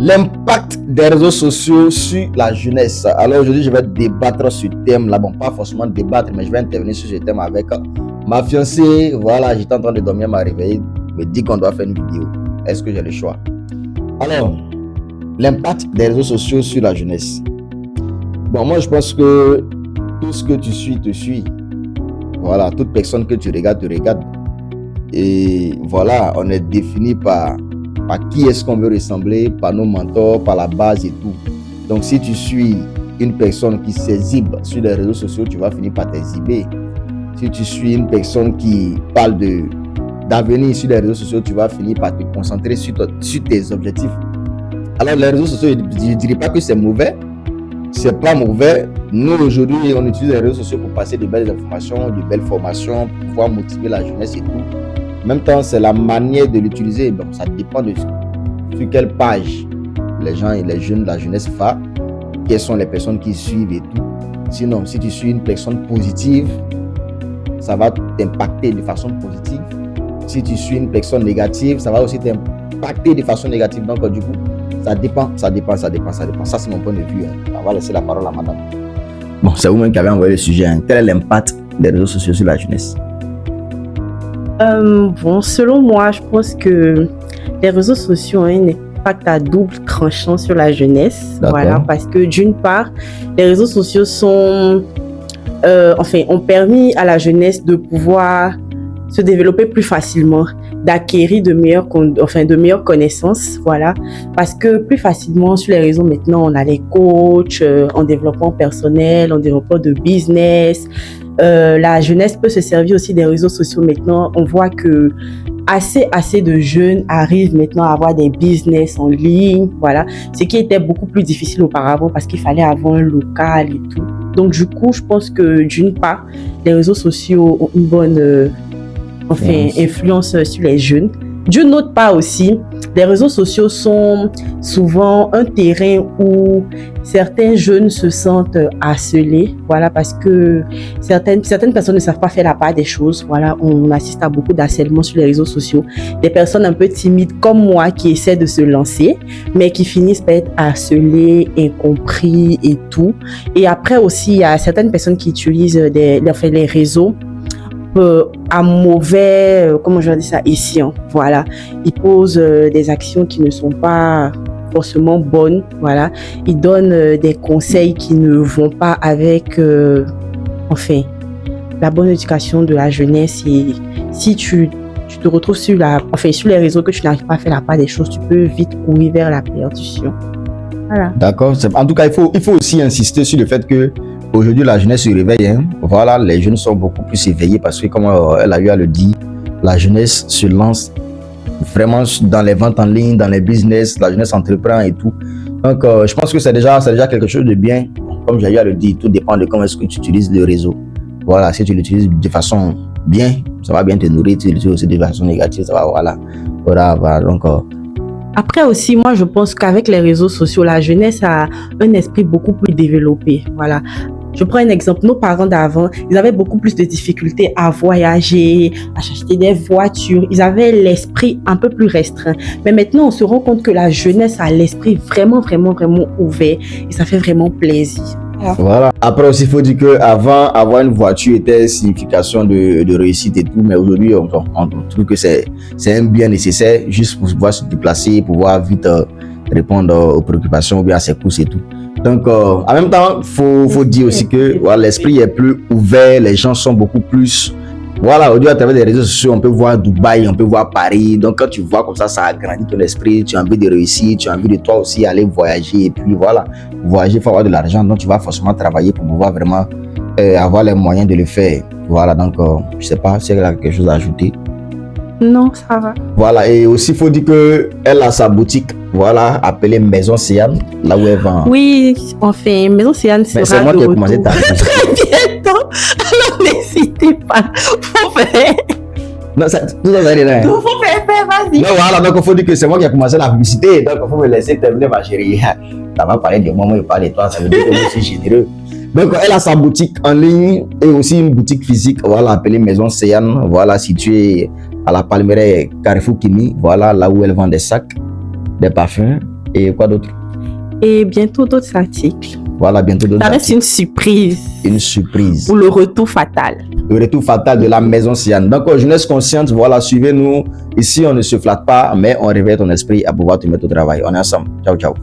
L'impact des réseaux sociaux sur la jeunesse. Alors aujourd'hui, je vais débattre sur ce thème-là. Bon, pas forcément débattre, mais je vais intervenir sur ce thème avec ma fiancée. Voilà, j'étais en train de dormir, m'a réveillé, me dit qu'on doit faire une vidéo. Est-ce que j'ai le choix? Alors, l'impact des réseaux sociaux sur la jeunesse. Bon, moi, je pense que tout ce que tu suis, te suit. Voilà, toute personne que tu regardes, te regarde. Et voilà, on est défini par qui est-ce qu'on veut ressembler, par nos mentors, par la base et tout. Donc, si tu suis une personne qui s'exhibe sur les réseaux sociaux, tu vas finir par t'exhiber. Si tu suis une personne qui parle d'avenir sur les réseaux sociaux, tu vas finir par te concentrer sur tes objectifs. Alors, les réseaux sociaux, je ne dirais pas que c'est mauvais. C'est pas mauvais. Nous, aujourd'hui, on utilise les réseaux sociaux pour passer de belles informations, de belles formations, pour pouvoir motiver la jeunesse et tout. En même temps, c'est la manière de l'utiliser. Donc, ça dépend de sur quelle page les gens et les jeunes, la jeunesse va, quelles sont les personnes qui suivent et tout. Sinon, si tu suis une personne positive, ça va t'impacter de façon positive. Si tu suis une personne négative, ça va aussi t'impacter de façon négative. Donc, du coup, ça dépend. Ça, c'est mon point de vue. On va laisser la parole à madame. Bon, c'est vous-même qui avez envoyé le sujet. Quel est l'impact des réseaux sociaux sur la jeunesse? Bon, selon moi, je pense que les réseaux sociaux ont un impact à double tranchant sur la jeunesse. D'accord. Voilà, parce que d'une part, les réseaux sociaux ont permis à la jeunesse de pouvoir se développer plus facilement, d'acquérir de meilleures connaissances, voilà, parce que plus facilement sur les réseaux maintenant, on a les coachs en développement personnel, en développement de business. La jeunesse peut se servir aussi des réseaux sociaux maintenant. On voit que assez de jeunes arrivent maintenant à avoir des business en ligne, voilà, ce qui était beaucoup plus difficile auparavant parce qu'il fallait avoir un local et tout. Donc du coup, je pense que d'une part, les réseaux sociaux ont une bonne influence sur les jeunes. D'une autre part aussi, les réseaux sociaux sont souvent un terrain où certains jeunes se sentent harcelés, voilà, parce que certaines personnes ne savent pas faire la part des choses. Voilà, on assiste à beaucoup d'harcèlement sur les réseaux sociaux. Des personnes un peu timides comme moi qui essaient de se lancer, mais qui finissent par être harcelées, incompris et tout. Et après aussi, il y a certaines personnes qui utilisent les réseaux à mauvais, comment je vais dire ça, escient. Voilà, ils posent des actions qui ne sont pas forcément bonnes. Voilà, ils donnent des conseils qui ne vont pas avec, la bonne éducation de la jeunesse. Et si tu te retrouves sur les réseaux que tu n'arrives pas à faire la part des choses, tu peux vite courir vers la perdition. Voilà. D'accord. En tout cas, il faut aussi insister sur le fait que aujourd'hui, la jeunesse se réveille. Voilà, les jeunes sont beaucoup plus éveillés parce que, comme elle a eu à le dire, la jeunesse se lance vraiment dans les ventes en ligne, dans les business, la jeunesse entreprend et tout. Donc, je pense que c'est déjà quelque chose de bien. Comme j'ai eu à le dire, tout dépend de comment est-ce que tu utilises le réseau. Voilà, si tu l'utilises de façon bien, ça va bien te nourrir. Si tu l'utilises aussi de façon négative, ça va, voilà. Donc, après aussi, moi, je pense qu'avec les réseaux sociaux, la jeunesse a un esprit beaucoup plus développé. Voilà. Je prends un exemple. Nos parents d'avant, ils avaient beaucoup plus de difficultés à voyager, à acheter des voitures. Ils avaient l'esprit un peu plus restreint. Mais maintenant, on se rend compte que la jeunesse a l'esprit vraiment, vraiment, vraiment ouvert. Et ça fait vraiment plaisir. Voilà. Après aussi, il faut dire qu'avant, avoir une voiture était signification de réussite et tout. Mais aujourd'hui, on trouve que c'est un bien nécessaire juste pour pouvoir se déplacer, pour pouvoir vite répondre aux préoccupations ou bien à ses courses et tout. Donc, en même temps, faut dire aussi que voilà, l'esprit est plus ouvert, les gens sont beaucoup plus. Voilà, aujourd'hui, à travers les réseaux sociaux, on peut voir Dubaï, on peut voir Paris. Donc, quand tu vois comme ça agrandit ton esprit, tu as envie de réussir, tu as envie de toi aussi aller voyager. Et puis voilà, voyager, il faut avoir de l'argent. Donc, tu vas forcément travailler pour pouvoir vraiment avoir les moyens de le faire. Voilà, donc, je sais pas s'il y a quelque chose à ajouter. Non, ça va. Voilà, et aussi, il faut dire qu'elle a sa boutique, voilà, appelée Maison Céane, là où elle vend. Oui, Maison Céane sera mais c'est moi qui ai commencé ta très bientôt. Alors, n'hésitez pas. Faut faire. Non, tout ça, c'est rien. Faut faire, vas-y. Non, voilà, donc il faut dire que c'est moi qui ai commencé la publicité, donc il faut me laisser terminer, ma chérie. Ça va parler du moment où je parle de toi, ça veut dire que je suis généreux. Donc, elle a sa boutique en ligne et aussi une boutique physique, voilà, appelée Maison Céane, voilà, située à la Palmeraie Carrefour Kimi, voilà, là où elle vend des sacs, des parfums Et quoi d'autre? Et bientôt d'autres articles. Voilà, bientôt d'autres Ça reste articles. une surprise. Une surprise. Pour le retour fatal. Le retour fatal de la maison Siane. Donc, jeunesse consciente, voilà, suivez-nous. Ici, on ne se flatte pas, mais on réveille ton esprit à pouvoir te mettre au travail. On est ensemble. Ciao, ciao.